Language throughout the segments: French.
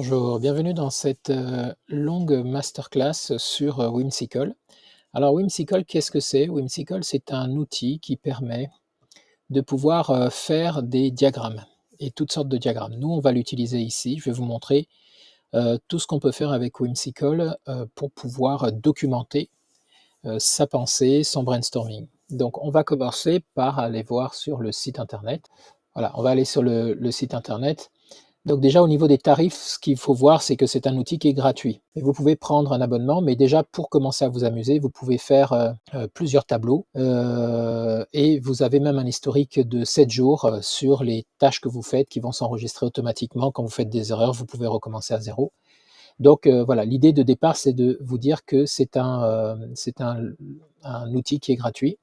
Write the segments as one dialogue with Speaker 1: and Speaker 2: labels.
Speaker 1: Bonjour, bienvenue dans cette longue masterclass sur Whimsical. Alors Whimsical, qu'est-ce que c'est? Whimsical, c'est un outil qui permet de pouvoir faire des diagrammes et toutes sortes de diagrammes. Nous, on va l'utiliser ici. Je vais vous montrer tout ce qu'on peut faire avec Whimsical pour pouvoir documenter sa pensée, son brainstorming. Donc, on va commencer par aller voir sur le site internet. Voilà, on va aller sur le site internet. Donc déjà au niveau des tarifs, ce qu'il faut voir, c'est que c'est un outil qui est gratuit. Et vous pouvez prendre un abonnement, mais déjà pour commencer à vous amuser, vous pouvez faire plusieurs tableaux et vous avez même un historique de 7 jours sur les tâches que vous faites qui vont s'enregistrer automatiquement. Quand vous faites des erreurs, vous pouvez recommencer à zéro. Donc voilà, l'idée de départ, c'est de vous dire que c'est un outil qui est gratuit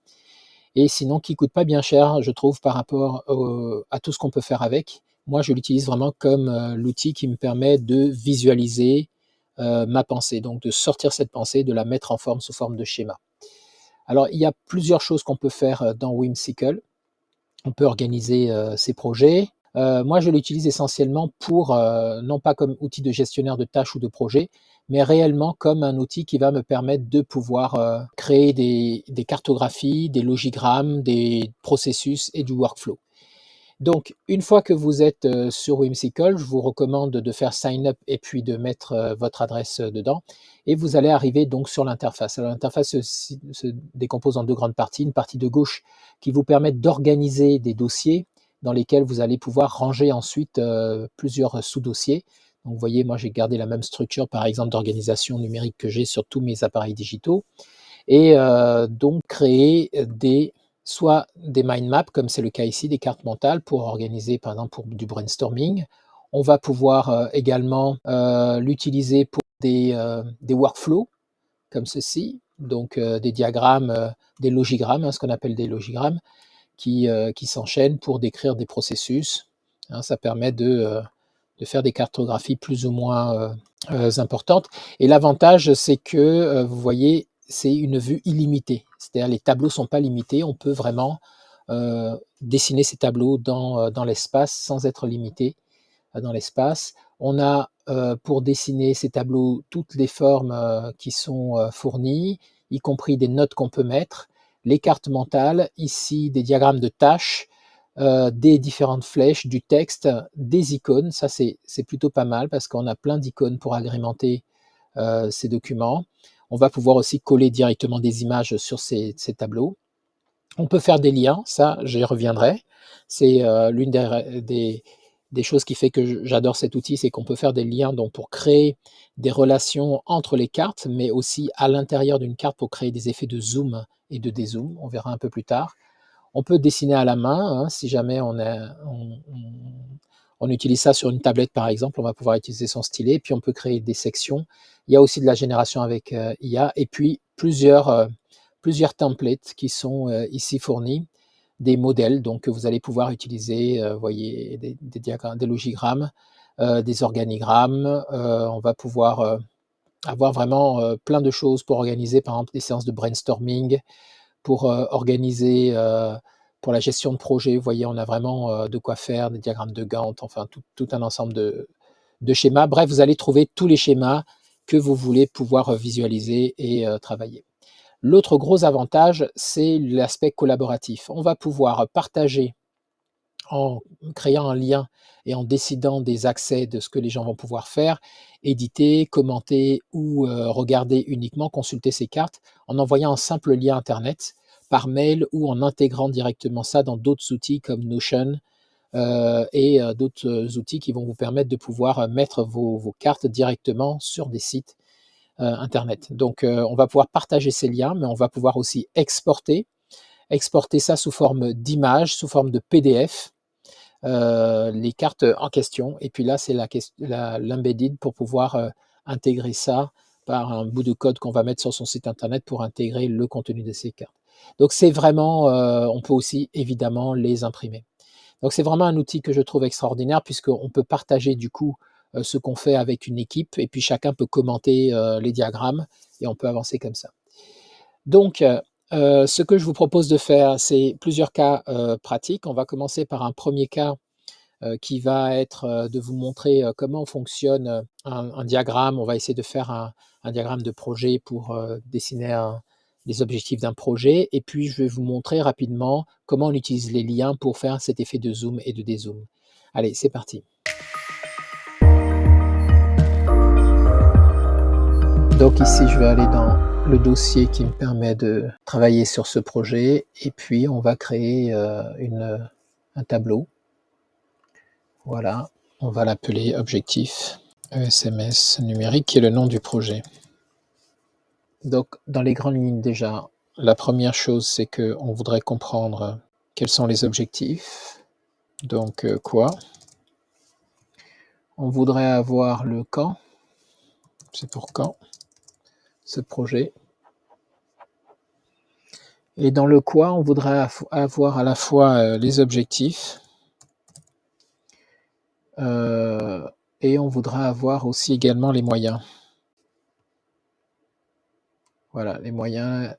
Speaker 1: et sinon qui coûte pas bien cher, je trouve, par rapport à tout ce qu'on peut faire avec. Moi, je l'utilise vraiment comme l'outil qui me permet de visualiser ma pensée, donc de sortir cette pensée, de la mettre en forme sous forme de schéma. Alors, il y a plusieurs choses qu'on peut faire dans Whimsical. On peut organiser ses projets. Moi, je l'utilise essentiellement pour, non pas comme outil de gestionnaire de tâches ou de projets, mais réellement comme un outil qui va me permettre de pouvoir créer des cartographies, des logigrammes, des processus et du workflow. Donc, une fois que vous êtes sur Whimsical, je vous recommande de faire sign up et puis de mettre votre adresse dedans. Et vous allez arriver donc sur l'interface. Alors, l'interface se décompose en deux grandes parties. Une partie de gauche qui vous permet d'organiser des dossiers dans lesquels vous allez pouvoir ranger ensuite plusieurs sous-dossiers. Donc, vous voyez, moi, j'ai gardé la même structure, par exemple, d'organisation numérique que j'ai sur tous mes appareils digitaux. Et donc, créer soit des mind maps, comme c'est le cas ici, des cartes mentales pour organiser, par exemple, pour du brainstorming. On va pouvoir également l'utiliser pour des workflows, comme ceci, donc des diagrammes, des logigrammes, ce qu'on appelle des logigrammes, qui s'enchaînent pour décrire des processus. Ça permet de faire des cartographies plus ou moins importantes. Et l'avantage, c'est que, vous voyez, c'est une vue illimitée. C'est-à-dire les tableaux ne sont pas limités. On peut vraiment dessiner ces tableaux dans l'espace sans être limité dans l'espace. On a pour dessiner ces tableaux toutes les formes qui sont fournies, y compris des notes qu'on peut mettre, les cartes mentales, ici des diagrammes de tâches, des différentes flèches, du texte, des icônes. Ça, c'est plutôt pas mal parce qu'on a plein d'icônes pour agrémenter ces documents. On va pouvoir aussi coller directement des images sur ces tableaux. On peut faire des liens, ça, j'y reviendrai. C'est l'une des choses qui fait que j'adore cet outil, c'est qu'on peut faire des liens donc pour créer des relations entre les cartes, mais aussi à l'intérieur d'une carte pour créer des effets de zoom et de dézoom. On verra un peu plus tard. On peut dessiner à la main, si jamais on utilise ça sur une tablette par exemple, on va pouvoir utiliser son stylet, puis on peut créer des sections. Il y a aussi de la génération avec IA, et puis plusieurs templates qui sont ici fournis, des modèles donc que vous allez pouvoir utiliser, voyez, des diagrammes, des logigrammes, des organigrammes. On va pouvoir avoir vraiment plein de choses pour organiser, par exemple, des séances de brainstorming, pour organiser, pour la gestion de projet. Vous voyez, on a vraiment de quoi faire, des diagrammes de Gantt, enfin tout un ensemble de schémas. Bref, vous allez trouver tous les schémas que vous voulez pouvoir visualiser et travailler. L'autre gros avantage, c'est l'aspect collaboratif. On va pouvoir partager en créant un lien et en décidant des accès de ce que les gens vont pouvoir faire, éditer, commenter ou regarder uniquement, consulter ces cartes, en envoyant un simple lien internet par mail ou en intégrant directement ça dans d'autres outils comme Notion et d'autres outils qui vont vous permettre de pouvoir mettre vos cartes directement sur des sites internet. Donc on va pouvoir partager ces liens, mais on va pouvoir aussi exporter ça sous forme d'image, sous forme de PDF, les cartes en question. Et puis là, c'est l'embedded pour pouvoir intégrer ça par un bout de code qu'on va mettre sur son site internet pour intégrer le contenu de ces cartes. Donc c'est vraiment, on peut aussi évidemment les imprimer. Donc c'est vraiment un outil que je trouve extraordinaire puisqu'on peut partager du coup ce qu'on fait avec une équipe et puis chacun peut commenter les diagrammes et on peut avancer comme ça. Donc ce que je vous propose de faire, c'est plusieurs cas pratiques. On va commencer par un premier cas qui va être de vous montrer comment fonctionne un diagramme. On va essayer de faire un diagramme de projet pour dessiner les objectifs d'un projet. Et puis, je vais vous montrer rapidement comment on utilise les liens pour faire cet effet de zoom et de dézoom. Allez, c'est parti. Donc ici, je vais aller dans le dossier qui me permet de travailler sur ce projet. Et puis, on va créer un tableau. Voilà, on va l'appeler objectif ESMS numérique, qui est le nom du projet. Donc, dans les grandes lignes déjà, la première chose, c'est qu'on voudrait comprendre quels sont les objectifs. Donc, quoi? On voudrait avoir le quand. C'est pour quand, ce projet. Et dans le quoi, on voudrait avoir à la fois les objectifs et on voudrait avoir aussi également les moyens. Voilà, les moyens.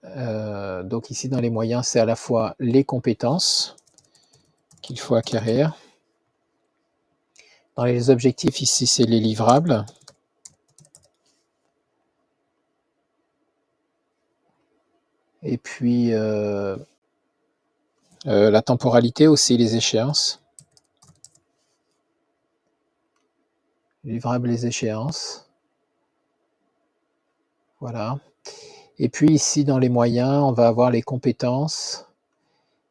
Speaker 1: Donc ici, dans les moyens, c'est à la fois les compétences qu'il faut acquérir. Dans les objectifs, ici, c'est les livrables. Et puis, la temporalité aussi, les échéances. Livrables, les échéances. Voilà. Et puis ici, dans les moyens, on va avoir les compétences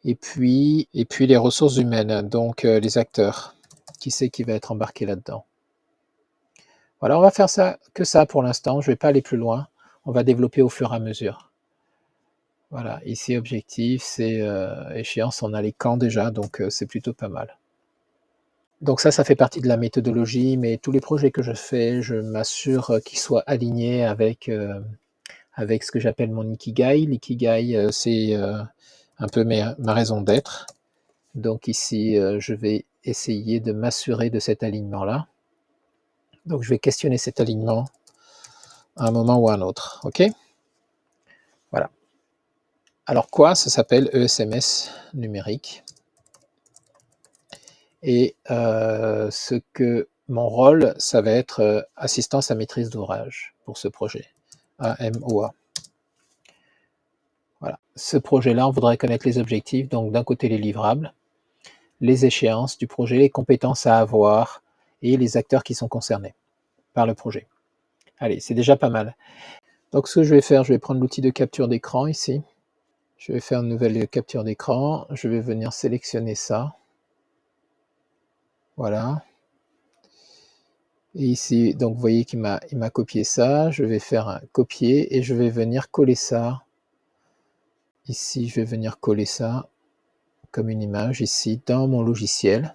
Speaker 1: et puis les ressources humaines, donc les acteurs. Qui c'est qui va être embarqué là-dedans? Voilà, on va faire ça que ça pour l'instant. Je ne vais pas aller plus loin. On va développer au fur et à mesure. Voilà, ici, objectif, c'est échéance. On a les camps déjà, donc c'est plutôt pas mal. Donc ça fait partie de la méthodologie, mais tous les projets que je fais, je m'assure qu'ils soient alignés avec ce que j'appelle mon Ikigai. L'ikigai, c'est un peu ma raison d'être. Donc ici, je vais essayer de m'assurer de cet alignement-là. Donc je vais questionner cet alignement à un moment ou à un autre. OK? Voilà. Alors quoi? Ça s'appelle ESMS numérique. Et mon rôle, ça va être assistance à maîtrise d'ouvrage pour ce projet. AMOA. Voilà. Ce projet-là, on voudrait connaître les objectifs, donc d'un côté les livrables, les échéances du projet, les compétences à avoir et les acteurs qui sont concernés par le projet. Allez, c'est déjà pas mal. Donc ce que je vais faire, je vais prendre l'outil de capture d'écran ici. Je vais faire une nouvelle capture d'écran. Je vais venir sélectionner ça. Voilà. Et ici, donc vous voyez qu'il m'a copié ça. Je vais faire un copier et je vais venir coller ça. Ici, je vais venir coller ça comme une image ici dans mon logiciel.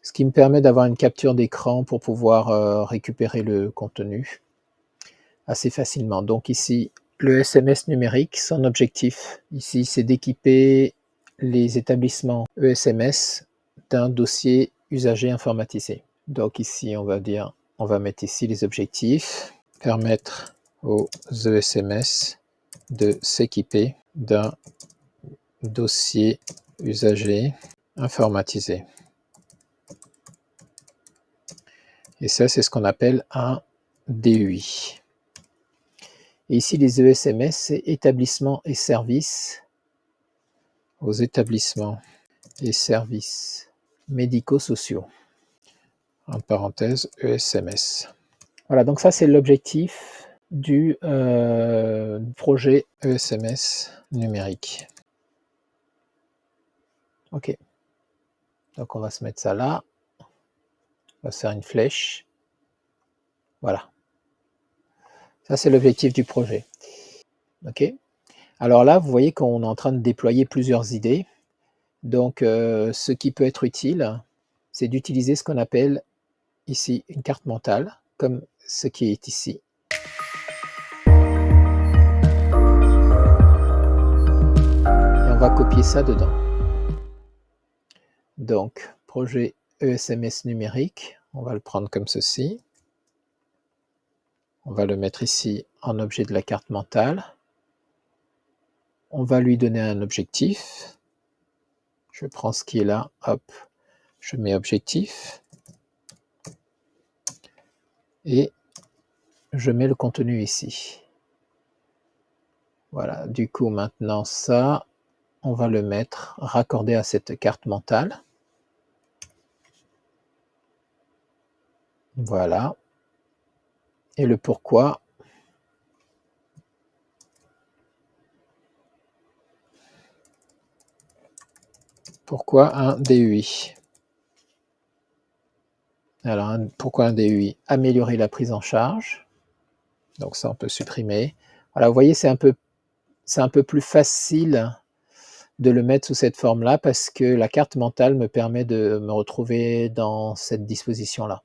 Speaker 1: Ce qui me permet d'avoir une capture d'écran pour pouvoir récupérer le contenu assez facilement. Donc ici, le SMS numérique, son objectif ici, c'est d'équiper les établissements ESMS d'un dossier usager informatisé. Donc ici, on va mettre ici les objectifs, permettre aux ESMS de s'équiper d'un dossier usager informatisé. Et ça, c'est ce qu'on appelle un DUI. Et ici, les ESMS, c'est établissements et services aux établissements et services médico-sociaux. En parenthèse, ESMS. Voilà, donc ça, c'est l'objectif du projet ESMS numérique. OK. Donc, on va se mettre ça là. On va faire une flèche. Voilà. Ça, c'est l'objectif du projet. OK. Alors là, vous voyez qu'on est en train de déployer plusieurs idées. Donc, ce qui peut être utile, c'est d'utiliser ce qu'on appelle ici une carte mentale, comme ce qui est ici. Et on va copier ça dedans. Donc, projet ESMS numérique, on va le prendre comme ceci. On va le mettre ici en objet de la carte mentale. On va lui donner un objectif. Je prends ce qui est là, hop. Je mets objectif et je mets le contenu ici. Voilà, du coup maintenant ça, on va le mettre raccordé à cette carte mentale. Voilà. Et le pourquoi. Pourquoi un DUI? Alors, pourquoi un DUI? Améliorer la prise en charge. Donc ça, on peut supprimer. Voilà, vous voyez, c'est un peu plus facile de le mettre sous cette forme-là parce que la carte mentale me permet de me retrouver dans cette disposition-là.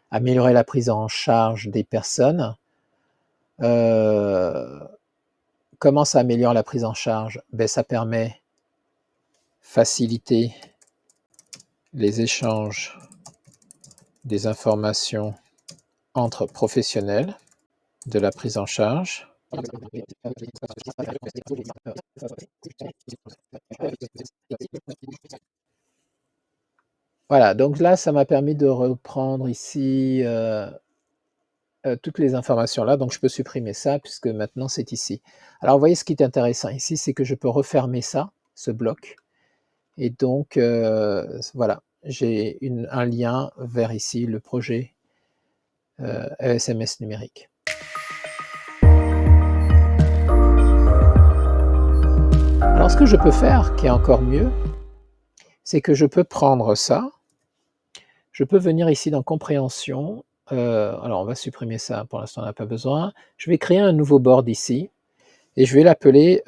Speaker 1: Améliorer la prise en charge des personnes. Comment ça améliore la prise en charge? Ben, ça permet faciliter les échanges des informations entre professionnels de la prise en charge. Voilà, donc là, ça m'a permis de reprendre ici toutes les informations là, donc je peux supprimer ça puisque maintenant c'est ici. Alors vous voyez, ce qui est intéressant ici, c'est que je peux refermer ça, ce bloc, et donc voilà, j'ai un lien vers ici, le projet SMS numérique. Alors ce que je peux faire, qui est encore mieux, c'est que je peux prendre ça, je peux venir ici dans compréhension, alors on va supprimer ça, pour l'instant on n'a pas besoin. Je vais créer un nouveau board ici, et je vais l'appeler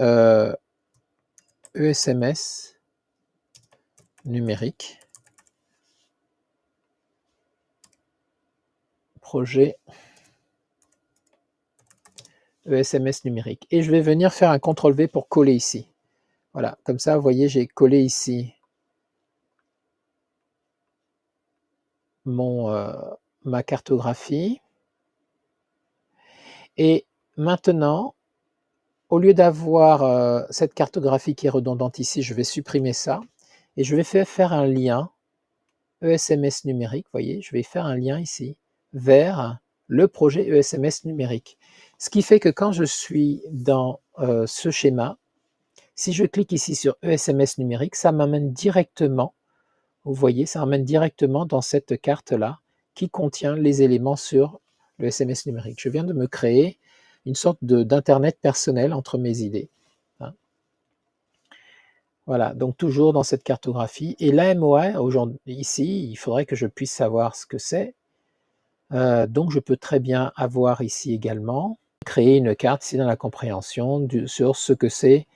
Speaker 1: ESMS numérique, projet ESMS numérique. Et je vais venir faire un CTRL-V pour coller ici. Voilà, comme ça, vous voyez, j'ai collé ici ma cartographie. Et maintenant, au lieu d'avoir cette cartographie qui est redondante ici, je vais supprimer ça. Et je vais faire un lien ESMS numérique, vous voyez, je vais faire un lien ici vers le projet ESMS numérique. Ce qui fait que quand je suis dans ce schéma, si je clique ici sur ESMS numérique, ça m'amène directement, vous voyez, ça m'amène directement dans cette carte-là qui contient les éléments sur le SMS numérique. Je viens de me créer une sorte d'internet personnel entre mes idées. Hein. Voilà, donc toujours dans cette cartographie. Et l'AMOA, ici, il faudrait que je puisse savoir ce que c'est. Donc je peux très bien avoir ici également, créer une carte ici dans la compréhension sur ce que c'est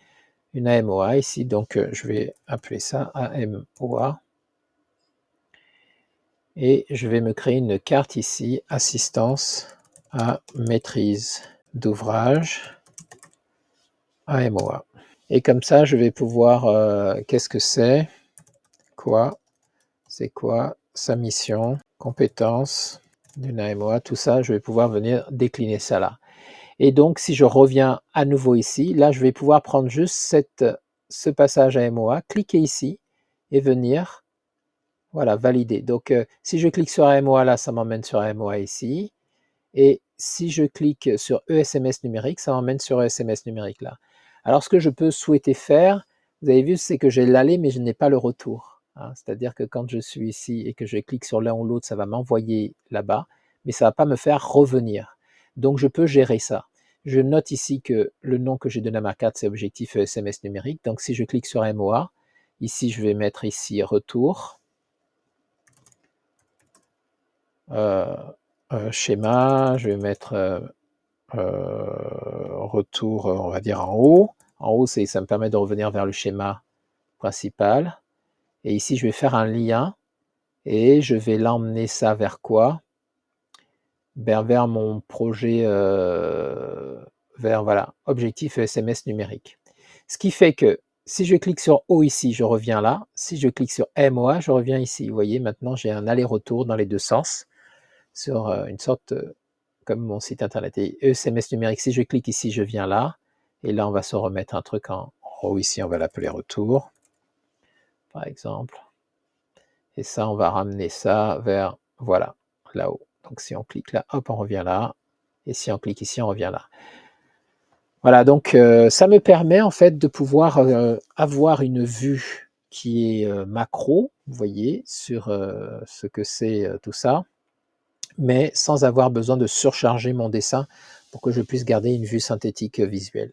Speaker 1: une AMOA ici. Donc je vais appeler ça AMOA. Et je vais me créer une carte ici, assistance à maîtrise d'ouvrage AMOA. Et comme ça, je vais pouvoir, qu'est-ce que c'est? Quoi? C'est quoi sa mission? Compétences d'une AMOA, tout ça, je vais pouvoir venir décliner ça là. Et donc, si je reviens à nouveau ici, là, je vais pouvoir prendre juste ce passage AMOA, cliquer ici et venir, voilà, valider. Donc, si je clique sur AMOA là, ça m'emmène sur AMOA ici. Et si je clique sur ESMS numérique, ça m'emmène sur ESMS numérique là. Alors, ce que je peux souhaiter faire, vous avez vu, c'est que j'ai l'aller, mais je n'ai pas le retour. Hein. C'est-à-dire que quand je suis ici et que je clique sur l'un ou l'autre, ça va m'envoyer là-bas, mais ça ne va pas me faire revenir. Donc, je peux gérer ça. Je note ici que le nom que j'ai donné à ma carte, c'est objectif ESMS numérique. Donc, si je clique sur MOA, ici, je vais mettre ici retour. Schéma, je vais mettre retour, on va dire en haut. En haut, ça me permet de revenir vers le schéma principal. Et ici, je vais faire un lien et je vais l'emmener ça vers quoi? Vers mon projet, vers voilà, objectif SMS numérique. Ce qui fait que si je clique sur O ici, je reviens là. Si je clique sur MOA, je reviens ici. Vous voyez, maintenant, j'ai un aller-retour dans les deux sens sur une sorte comme mon site internet. Et SMS numérique, si je clique ici, je viens là. Et là, on va se remettre un truc en haut ici, on va l'appeler retour, par exemple. Et ça, on va ramener ça vers, voilà, là-haut. Donc si on clique là, hop, on revient là. Et si on clique ici, on revient là. Voilà, donc ça me permet en fait de pouvoir avoir une vue qui est macro, vous voyez, sur ce que c'est tout ça, mais sans avoir besoin de surcharger mon dessin pour que je puisse garder une vue synthétique visuelle.